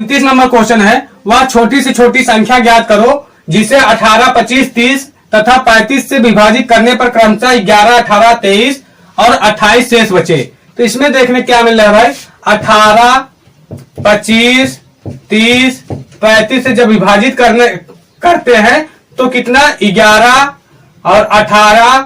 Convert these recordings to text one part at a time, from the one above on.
29 number question है, वह छोटी से छोटी संख्या ज्ञात करो जिसे 18, 25, 30 तथा 35 से विभाजित करने पर क्रमशः 11, 18, 23 और 28 शेष बचे। तो इसमें देखने क्या मिल रहा है भाई, 18, 25, 30, 35 से जब विभाजित करते हैं तो कितना 11 और 18,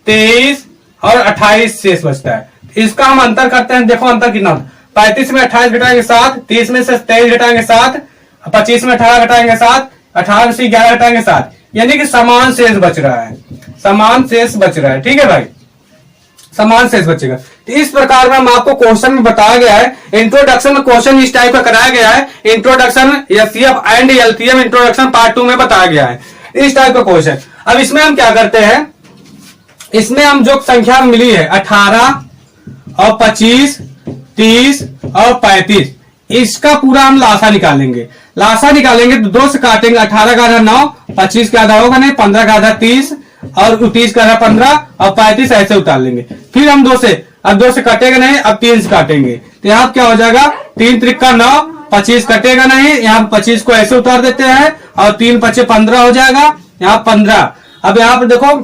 23 और 28 शेष बचता है। इसका हम अंतर करते हैं, देखो अंतर कितना होता है। 35 में 28 घटाएंगे 7, 30 में से 23 घटाएंगे 7, 25 में 18 घटाएंगे 7, 18 में से 11 घटाएंगे 7, यानी कि समान शेष बच रहा है, समान शेष बच रहा है। ठीक है भाई, समान शेष बचेगा। तो इस प्रकार में हम आपको क्वेश्चन में बताया गया है, इंट्रोडक्शन में क्वेश्चन इस टाइप का कराया गया है। Introduction HCF and LCM introduction part 2 में बताया गया है इस टाइप का क्वेश्चन। अब इसमें हम क्या करते हैं, इसमें हम जो संख्या मिली है 18 और 25, 30 और 35, इसका पूरा हम लासा निकालेंगे। लासा निकालेंगे तो 2 से काटेंगे, 18 का आधा 9, 25 का आधा होगा नहीं, 15 का आधा 30 और 30 का आधा 15 और 35 ऐसे उतार लेंगे। फिर हम 2 से, अब 2 से कटेगा नहीं, अब 3 से काटेंगे तो यहाँ क्या हो जाएगा, 3 त्रिका 9, 25 कटेगा नहीं, यहाँ 25 को ऐसे उतार देते हैं और 3 पचे 15 हो जाएगा, यहाँ 15। अब यहाँ पर देखो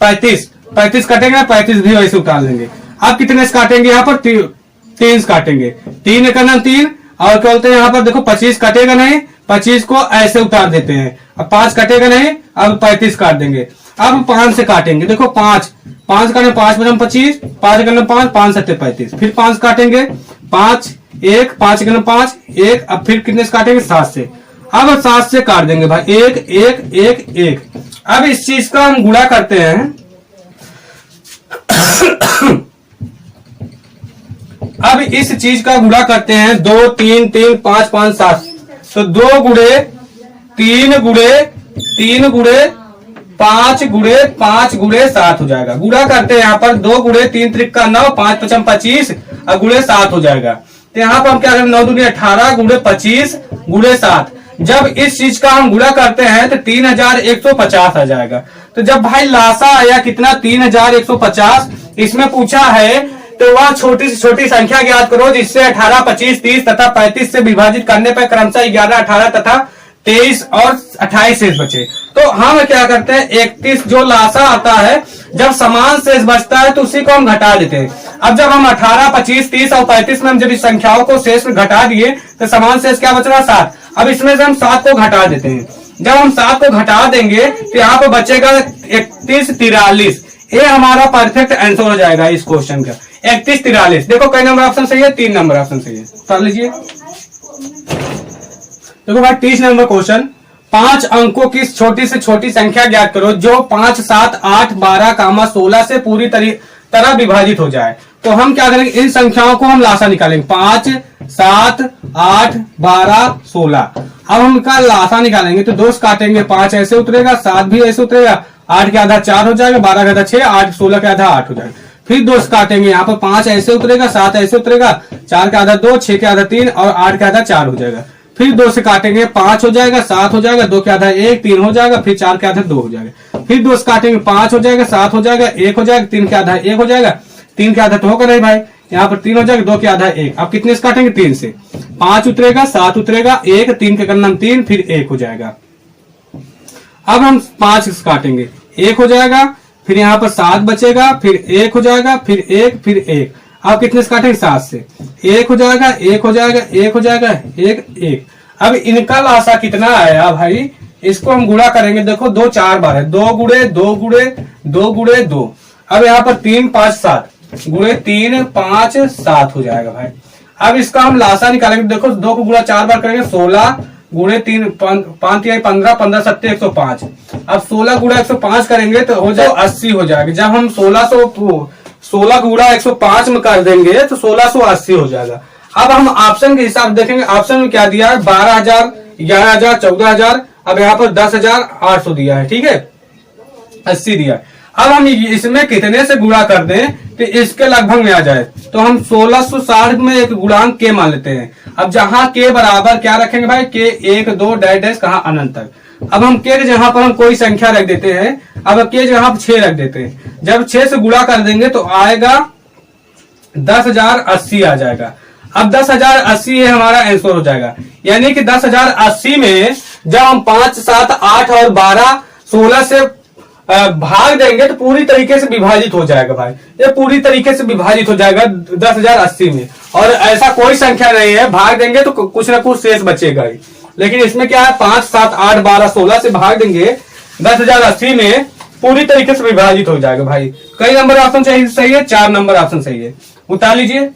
35 कटेगा, 35 भी ऐसे उतार लेंगे। अब कितने से काटेंगे, यहाँ पर 3 से काटेंगे, 3 एक 3 और क्या बोलते हैं यहाँ पर देखो 25 कटेगा नहीं, 25 को ऐसे उतार देते हैं। अब 5 कटेगा नहीं, अब 35 काट देंगे। अब 5 से काटेंगे, देखो 5 करने 5 बचम 25, 5 करने 5, 5 7 35, फिर 5 काटेंगे, 5 1, 5 करने 5 1, अब फिर कितने से काटेंगे 7 से। अब 7 से काट देंगे भाई 1 1 1 1। अब इस चीज का हम गुणा करते हैं। अब इस चीज का गुणा करते हैं, 2 3 3 5 5 7, तो 2 गुणे 3 गुणे 3 गुणे 5 गुणे 5 गुणे 7 हो जाएगा। गुणा करते हैं यहाँ पर 2 गुणे 3 त्रिका 9, 5 पचम 25 और गुणे 7 हो जाएगा। तो यहाँ पर हम क्या करेंगे, 9 दूनी 18 गुणे 25 गुणे 7। जब इस चीज का हम गुणा करते हैं तो 3150 आ जाएगा। तो जब भाई लासा आया कितना 3150, इसमें पूछा है तो वह छोटी से छोटी संख्या ज्ञात करो जिससे 18, 25, 30 तथा 35 से विभाजित करने पर क्रमशः 11, 18 तथा 23 और 28 शेष बचे। तो हम क्या करते हैं, 31 जो लासा आता है जब समान शेष बचता है तो उसी को हम घटा देते हैं। अब जब हम 18, 25, 30 और 35 में हम जब इस संख्याओं को शेष में घटा दिए तो समान शेष क्या बच रहा है 7। अब इसमें से हम 7 को घटा देते हैं। जब हम 7 को घटा देंगे तो यहाँ पे बचेगा 31 43। ये हमारा परफेक्ट आंसर हो जाएगा इस क्वेश्चन का, 31 43। देखो कई नंबर ऑप्शन सही है, 3 नंबर ऑप्शन सही है, कर लीजिए। देखो भाई 30 नंबर क्वेश्चन, 5 अंकों की छोटी से छोटी संख्या ज्ञात करो जो 5, 7, 8, 12, 16 से पूरी तरह विभाजित हो जाए। तो हम क्या करेंगे, इन संख्याओं को हम लासा निकालेंगे, 5, 7, 8, 12, 16। अब हम इनका लासा निकालेंगे तो 2 से काटेंगे, 5 ऐसे उतरेगा, 7 भी ऐसे उतरेगा, 8 के आधा 4 हो जाएगा, 12 के आधा 6, 8 16 के आधा 8 हो जाएगा। फिर 2 से काटेंगे, यहाँ पर 5 ऐसे उतरेगा, 7 ऐसे उतरेगा, 4 के आधा 2, 6 के आधा 3 और 8 के आधा 4 हो जाएगा। फिर 2 से काटेंगे, 5 हो जाएगा, 7 हो जाएगा, 2 के आधा 1, 3 हो जाएगा, फिर 4 के आधा 2 हो जाएगा। फिर 2 से काटेंगे, 5 हो जाएगा, 7 हो जाएगा, 1 हो जाएगा, 3 के आधा 1 हो जाएगा, 3 के आधा तो होगा नहीं भाई, यहाँ पर 3 हो जाएगा, 2 के आधा 1। अब कितने से काटेंगे, 3 से, 5 उतरेगा, 7 उतरेगा, 1, 3 के करना 3, फिर 1 हो जाएगा। अब हम 5 से काटेंगे, 1 हो जाएगा, फिर यहाँ पर 7 बचेगा, फिर 1 हो जाएगा, फिर 1, फिर 1। अब कितने से काटेंगे, 7 से, 1 हो जाएगा, 1 हो जाएगा, 1 हो जाएगा, 1 1। अब इनका लासा कितना आया भाई, इसको हम गुणा करेंगे। देखो 2 4 बार है, 2 गुणे 2 गुणे 2 गुणे 2। अब यहाँ पर 3 5 7 गुणे 3 5 7 हो जाएगा भाई। अब इसका हम लासा निकालेंगे। देखो 2 को गुणा 4 बार करेंगे, 16 गुणे 3 5 15 15 7 105। अब 16 गुणा 105 करेंगे तो हो जाए 80 हो जाएगा। जब हम 16 गुणा 105 में कर देंगे तो 1680 हो जाएगा। अब हम ऑप्शन के हिसाब देखेंगे, ऑप्शन में क्या दिया है, 12,000, 11,000, 14,000। अब यहाँ पर 10,800 दिया है, ठीक है, 80 दिया है। अब हम इसमें कितने से गुणा कर दें तो इसके लगभग में आ जाए, तो हम 1660 में एक गुणांक के मान लेते हैं। अब जहां के बराबर क्या रखेंगे भाई, के 1 2 डैश कहा अनंत तक। अब हम के जहां पर हम कोई संख्या रख देते हैं, अब के जहां पर 6 रख देते हैं। जब 6 से गुणा कर देंगे तो आएगा 10,080 आ जाएगा। अब 10,080 है हमारा आंसर हो जाएगा। यानी कि 10,080 में जब हम 5, 7, 8 और 12, 16 से भाग देंगे तो पूरी तरीके से विभाजित हो जाएगा भाई। ये पूरी तरीके से विभाजित हो जाएगा 10,080 में। और ऐसा कोई संख्या नहीं है भाग देंगे तो कुछ ना कुछ शेष बचेगा ही। लेकिन इसमें क्या है, 5, 7, 8, 12, 16 से भाग देंगे 10,080 में पूरी तरीके से विभाजित हो जाएगा भाई। कई नंबर ऑप्शन सही है? 4 नंबर ऑप्शन सही है। उतार लीजिए।